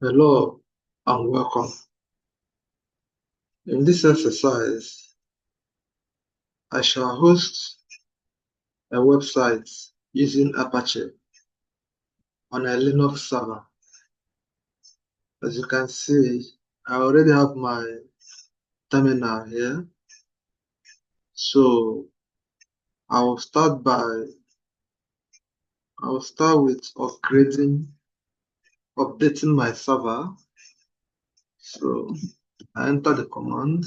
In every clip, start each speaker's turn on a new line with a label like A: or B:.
A: Hello and welcome. In this exercise, I shall host a website using Apache on a Linux server. As you can see, I already have my terminal here. So I will start with updating my server. So I enter the command.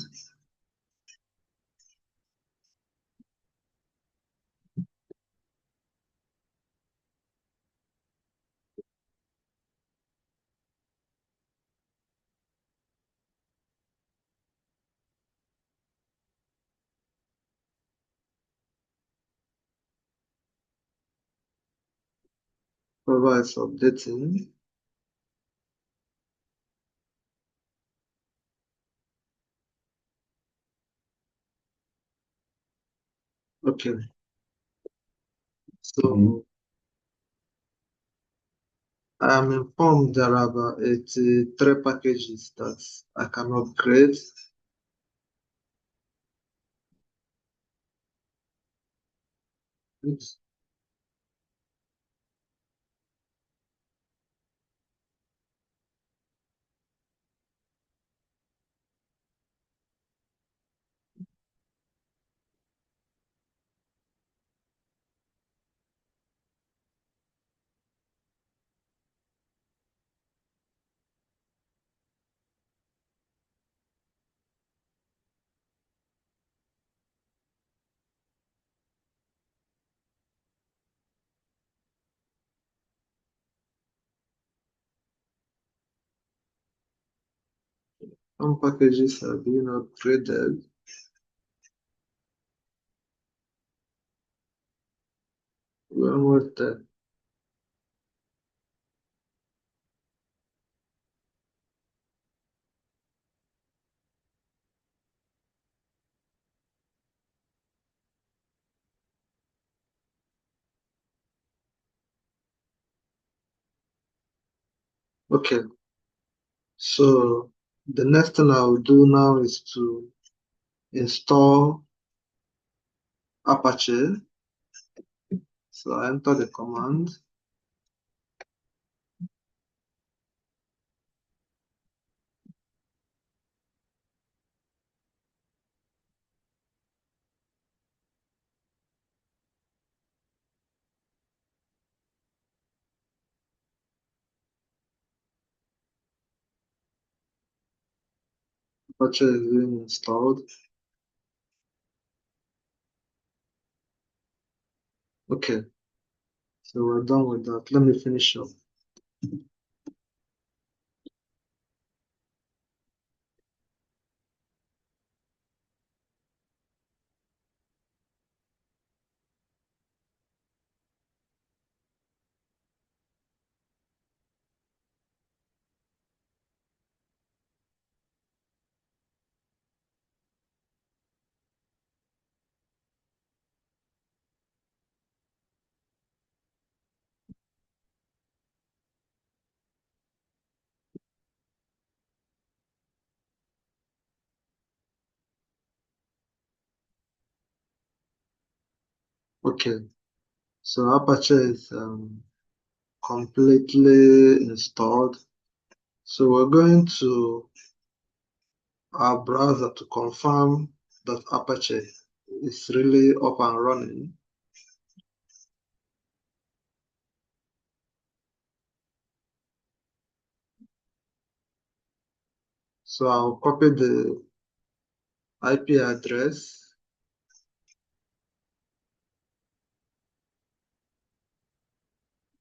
A: Server is updating. Okay. So I am informed there are about 83 packages that I can upgrade. Oops. Some packages are being upgraded. One more time. Okay, so the next thing I will do now is to install Apache. So I enter the command. Apache is being installed. Okay, so we're done with that. Let me finish up. Okay, so Apache is completely installed. So we're going to our browser to confirm that Apache is really up and running. So I'll copy the IP address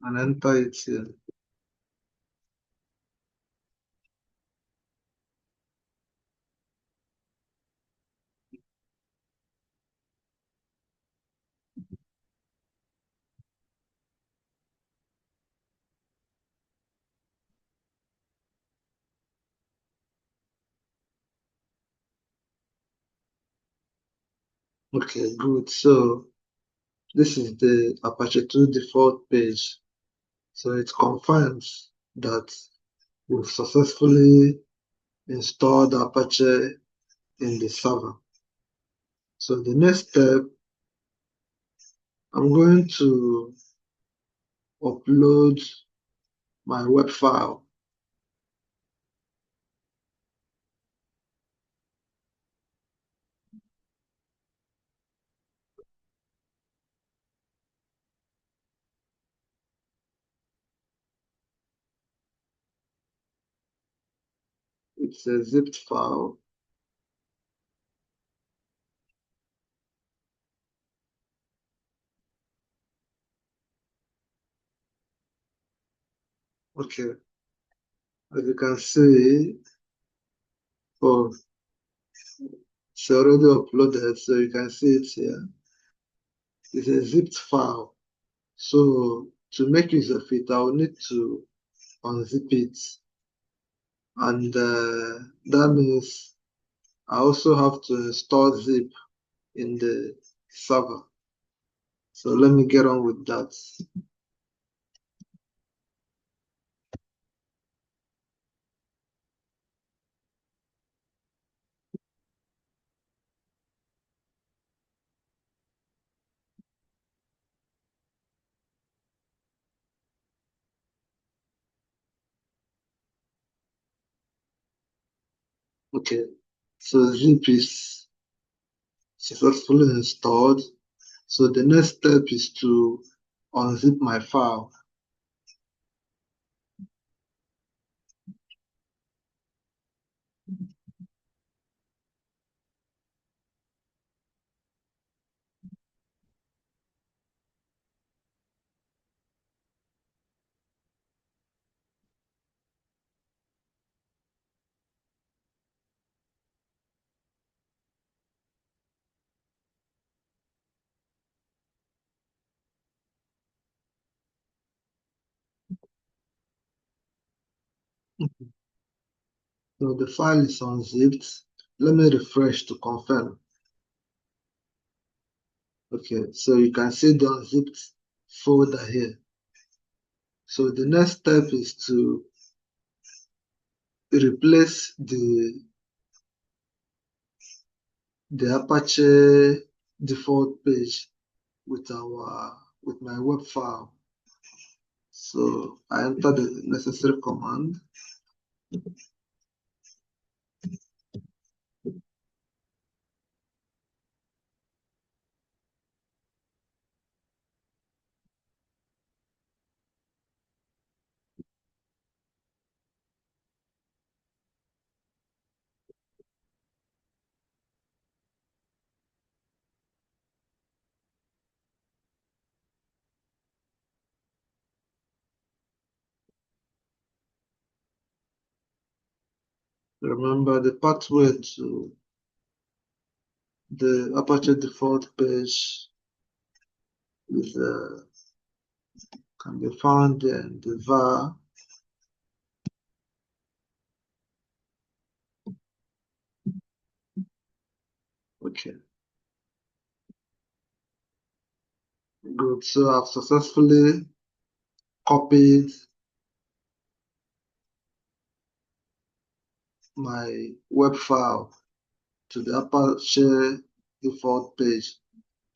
A: and enter it here. Okay, good. So this is the Apache 2 default page. So it confirms that we've successfully installed Apache in the server. So the next step, I'm going to upload my web file. It's a zipped file. Okay, as you can see, oh, it's already uploaded, so you can see it here. It's a zipped file. So to make use of it, I'll need to unzip it. And that means I also have to install zip in the server. So let me get on with that. Okay, so zip is successfully installed. So the next step is to unzip my file. So the file is unzipped. Let me refresh to confirm. Okay, so you can see the unzipped folder here. So the next step is to replace the Apache default page with my web file. So I enter the necessary command. Remember the pathway to the Apache default page is can be found in the var. Okay, good. So I've successfully copied my web file to the Apache default page.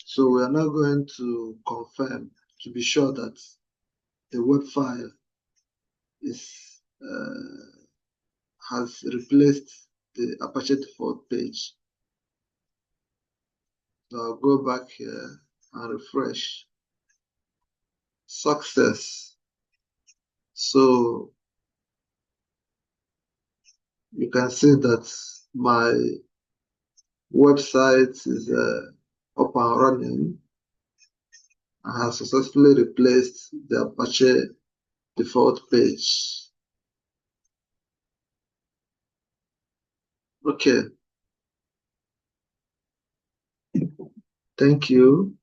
A: So we are now going to confirm to be sure that the web file is has replaced the Apache default page. So I'll go back here and refresh. Success. So you can see that my website is up and running. I have successfully replaced the Apache default page. Okay, thank you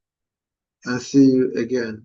A: and see you again.